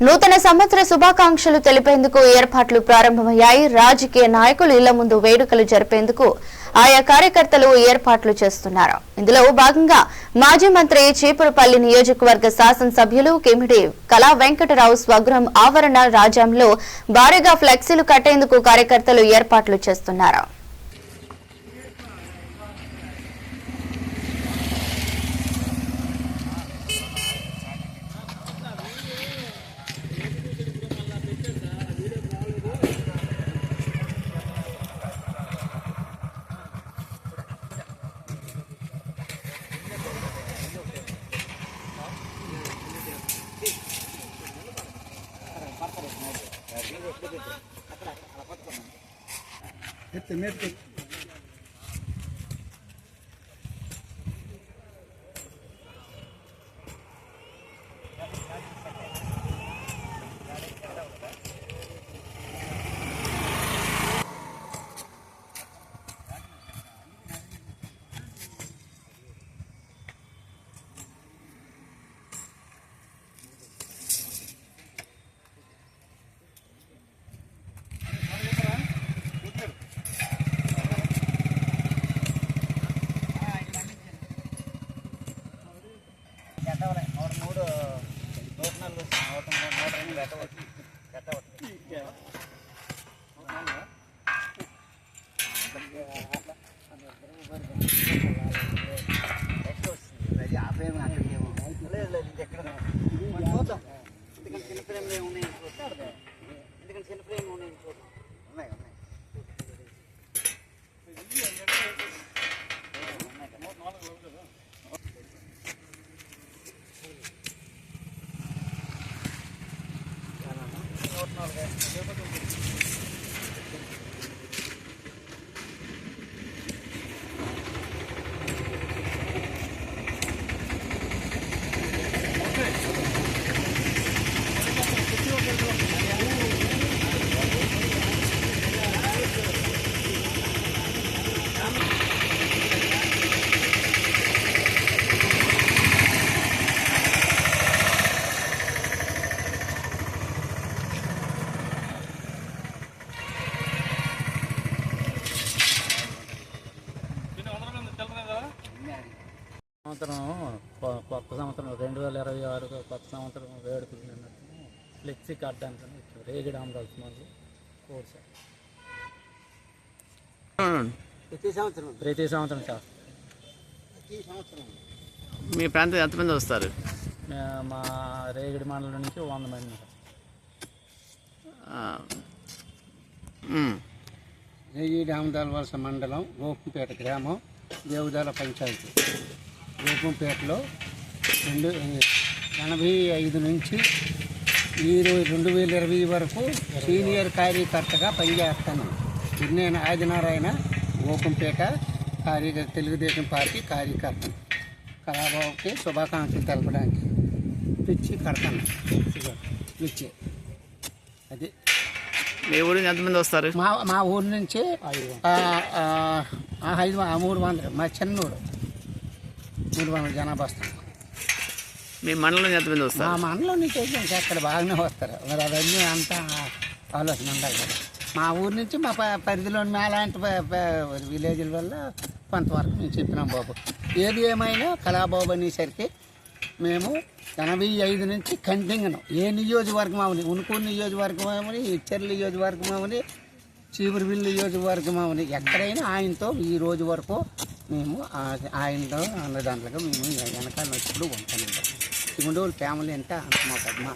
నూతన సంవత్సర శుభాకాంక్షలు తెలిపేందుకు ఏర్పాట్లు ప్రారంభమయ్యాయి. రాజకీయ నాయకులు ఇళ్ల ముందు వేడుకలు జరిపేందుకు ఆయా కార్యకర్తలు ఏర్పాట్లు చేస్తున్నారు. ఇందులో భాగంగా మాజీ మంత్రి చీపురుపల్లి నియోజకవర్గ శాసనసభ్యులు కిమిడి కళా వెంకటరావు స్వగృహం ఆవరణ రాజ్యంలో భారీగా ఫ్లెక్సీలు కట్టేందుకు కార్యకర్తలు ఏర్పాట్లు చేస్తున్నారు. కొత్త సంవత్సరం 2026 కొత్త సంవత్సరం వేడుకలు నిన్నట్టు ఫ్లెక్సీ కట్టడానికి రేగిడి అమరాల్సిన కోర్స్ ప్రతి సంవత్సరం చేస్తారు. మీ ప్రాంతం ఎంతమంది వస్తారు? మా రేగిడి మండలం నుంచి 100 మంది. రేగిడి ఆమదాలవలస మండలం గోపంపేట గ్రామం దేవదాల పంచాయతీ. గోపంపేటలో 85 నుంచి 2020 వరకు సీనియర్ కార్యకర్తగా పనిచేస్తాను. నేను ఆదినారాయణ గోపంపేట తెలుగుదేశం పార్టీ కార్యకర్త. కళాబాబుకి శుభాకాంక్షలు తెలపడానికి పిచ్చి కడతాను. పిచ్చి అది. మీ ఊరి నుంచి ఎంతమంది వస్తారు? మా ఊరి నుంచి 300. మా చెన్నూరు 300 జనాభా వస్తారు. మీ మండలం నుంచి ఎంతమంది వస్తారు? మా మండలం నుంచి అయితే అక్కడ బాగానే వస్తారు. మరి అవన్నీ అంతా ఆలోచన ఉండాలి కదా. మా ఊరి నుంచి మా పరిధిలో అలాంటి విలేజ్ల వల్ల కొంతవరకు మేము చెప్పినాం బాబు. ఏది ఏమైనా కళాబాబు అనేసరికి మేము 85 నుంచి కంటిన్యూ ఏ నియోజకవర్గం అవని, ఉనుకూరు నియోజకవర్గం అవని, ఇచ్చర్ల నియోజకవర్గం అవని, చీపురుపల్లి నియోజకవర్గం అవని, ఎక్కడైనా ఆయనతో ఈ రోజు వరకు మేము ఆయనతో అన్నదాంట్లుగా మేము వెనకాల ఎప్పుడు ఉంటాను. చిగుండోళ్ళ ఫ్యామిలీ అంటే అంత మా పద్మ.